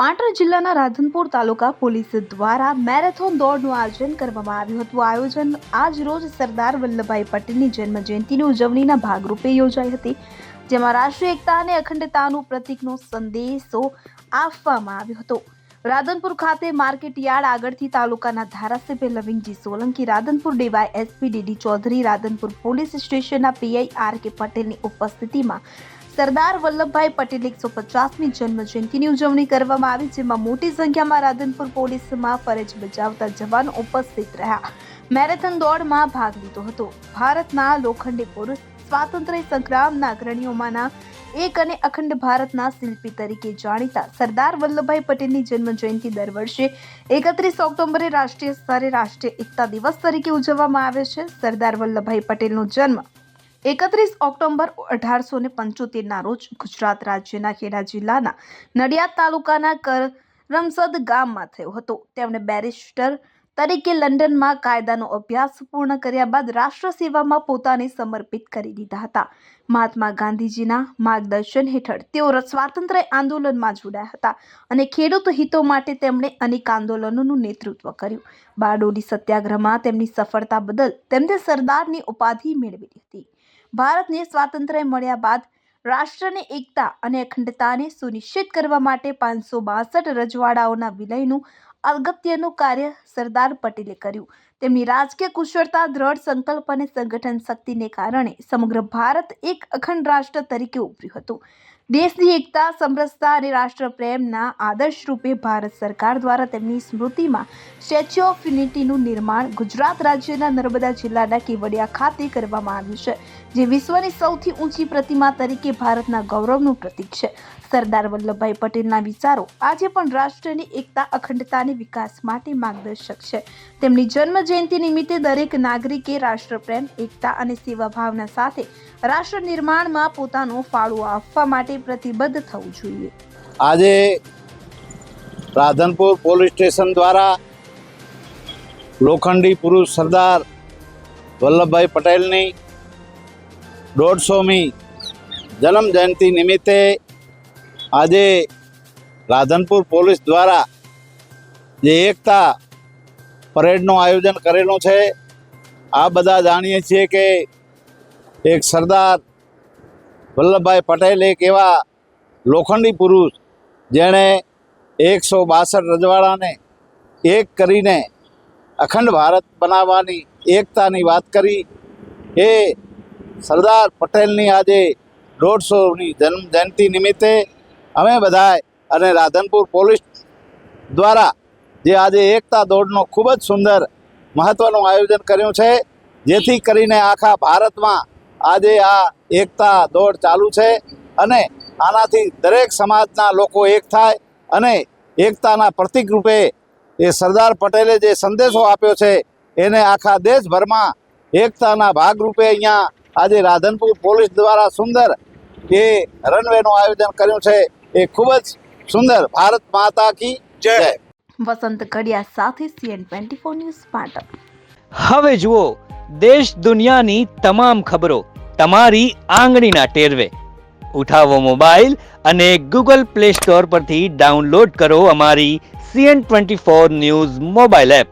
પાટણ જિલ્લાના રાધનપુર તાલુકા પોલીસ દ્વારા મેરેથોન દોડનું આયોજન કરવામાં આવ્યું હતું. આયોજન આજ રોજ સરદાર વલ્લભભાઈ પટેલની જન્મજયંતિની ઉજવણીના ભાગરૂપે યોજાઈ હતી, જેમાં રાષ્ટ્રીય એકતા અને અખંડતાનું પ્રતીકનો સંદેશો આપવામાં આવ્યો હતો. રાધનપુર ખાતે માર્કેટ યાર્ડ આગળથી તાલુકાના ધારાસભ્ય Lavingji Solanki, Radhanpur DYSP DD Chaudhary, Radhanpur police સ્ટેશનના પીઆઈ આર.કે. પટેલની ઉપસ્થિતિમાં સરદાર વલ્લભભાઈ પટેલ 150મી જન્મ જયંતિની ઉજવણી કરવામાં આવી, જેમાં મોટી સંખ્યામાં રાધનપુર પોલીસમાં ફરજ બજાવતા જવાનો ઉપસ્થિત રહ્યા. મેરેથોન દોડમાં ભાગ લીધો હતો. ભારતના લોખંડી પુરુષ, સ્વાતંત્ર્ય સંગ્રામના અગ્રણીઓમાંના એક અને અખંડ ભારતના શિલ્પી તરીકે જાણીતા સરદાર વલ્લભભાઈ પટેલની જન્મ જયંતિ દર વર્ષે 31 ઓક્ટોબરે રાષ્ટ્રીય સ્તરે રાષ્ટ્રીય એકતા દિવસ તરીકે ઉજવવામાં આવે છે. સરદાર વલ્લભભાઈ પટેલનો જન્મ 31 ઓક્ટોબર 1875ના રોજ ગુજરાત રાજ્યના ખેડા જિલ્લાના નડિયાદ તાલુકાના કરમસદ ગામમાં થયો હતો. તેમણે બેરિસ્ટર તરીકે લંડનમાં કાયદાનો અભ્યાસ પૂર્ણ કર્યા બાદ રાષ્ટ્ર સેવામાં પોતાને સમર્પિત કરી દીધા હતા. મહાત્મા ગાંધીજીના માર્ગદર્શન હેઠળ તેઓ સ્વાતંત્ર્ય આંદોલનમાં જોડાયા હતા અને ખેડૂત હિતો માટે તેમણે અનેક આંદોલનોનું નેતૃત્વ કર્યું. બારડોલી સત્યાગ્રહમાં તેમની સફળતા બદલ તેમને સરદારની ઉપાધિ મેળવી હતી. ભારતને સ્વાતંત્ર્ય મળ્યા બાદ રાષ્ટ્રની એકતા અને અખંડતાને સુનિશ્ચિત કરવા માટે 562 રજવાડાઓના વિલયનું અગત્યનું કાર્ય સરદાર પટેલે કર્યું. તેમની રાજકીય કુશળતા, દ્રઢ સંકલ્પ અને સંગઠન શક્તિને કારણે સમગ્ર ભારત એક અખંડ રાષ્ટ્ર તરીકે ઉભર્યું હતું. દેશની એકતા, સમરસતા અને રાષ્ટ્રપ્રેમના આદર્શ રૂપે ભારત સરકાર દ્વારા તેમની સ્મૃતિમાં સ્ટેચ્યુ ઓફ યુનિટીનું નિર્માણ ગુજરાત રાજ્યના નર્મદા જિલ્લાના કેવડિયા ખાતે કરવામાં આવ્યું છે, જે વિશ્વની સૌથી ઊંચી પ્રતિમા તરીકે ભારતના ગૌરવનું પ્રતીક છે. સરદાર વલ્લભભાઈ પટેલના વિચારો આજે પણ રાષ્ટ્રની એકતા, અખંડતા અને વિકાસ માટે માર્ગદર્શક છે. તેમની જન્મ જયંતિ નિમિત્તે દરેક નાગરિકે રાષ્ટ્રપ્રેમ, એકતા અને સેવા ભાવના સાથે રાષ્ટ્ર નિર્માણમાં પોતાનો ફાળો આપવા માટે પ્રતિબદ્ધ થવું જોઈએ. આજે રાધનપુર પોલીસ સ્ટેશન દ્વારા લોખંડી પુરુષ સરદાર વલ્લભભાઈ પટેલની 150મી જન્મ જયંતિ નિમિત્તે આજે રાધનપુર પોલીસ દ્વારા જે એકતા પરેડનું આયોજન કરેલું છે. આ બધા જાણીએ છીએ કે એક સરદાર વલ્લભભાઈ પટેલ એક એવા લોખંડી પુરુષ જેણે 162 રજવાડાને એક કરીને અખંડ ભારત બનાવવાની એકતાની વાત કરી. એ સરદાર પટેલની આજે 150મી જન્મ જયંતિ નિમિત્તે અમે બધાએ અને રાધનપુર પોલીસ દ્વારા જે આજે એકતા દોડનો ખૂબ જ સુંદર મહત્ત્વનું આયોજન કર્યું છે, જેથી કરીને આખા ભારતમાં આજે આ એકતા દોડ ચાલુ છે અને આનાથી દરેક સમાજના લોકો એક થાય અને એકતાના પ્રતીક રૂપે એ સરદાર પટેલે જે સંદેશો આપ્યો છે એને આખા દેશભરમાં એકતાના ભાગરૂપે અહીંયા આજે રાધનપુર પોલીસ દ્વારા સુંદર એ રનવેનું આયોજન કર્યું છે. એ ખૂબ જ સુંદર. ભારત માતા કી જય. વસંત કડિયા સાથે CN24 ન્યૂઝ પાટણ. હવે જુઓ દેશ દુનિયાની તમામ ખબરો તમારી આંગળીના ટેરવે. ઉઠાવો મોબાઈલ અને Google Play Store પરથી ડાઉનલોડ કરો અમારી CN24 ન્યૂઝ મોબાઈલ એપ.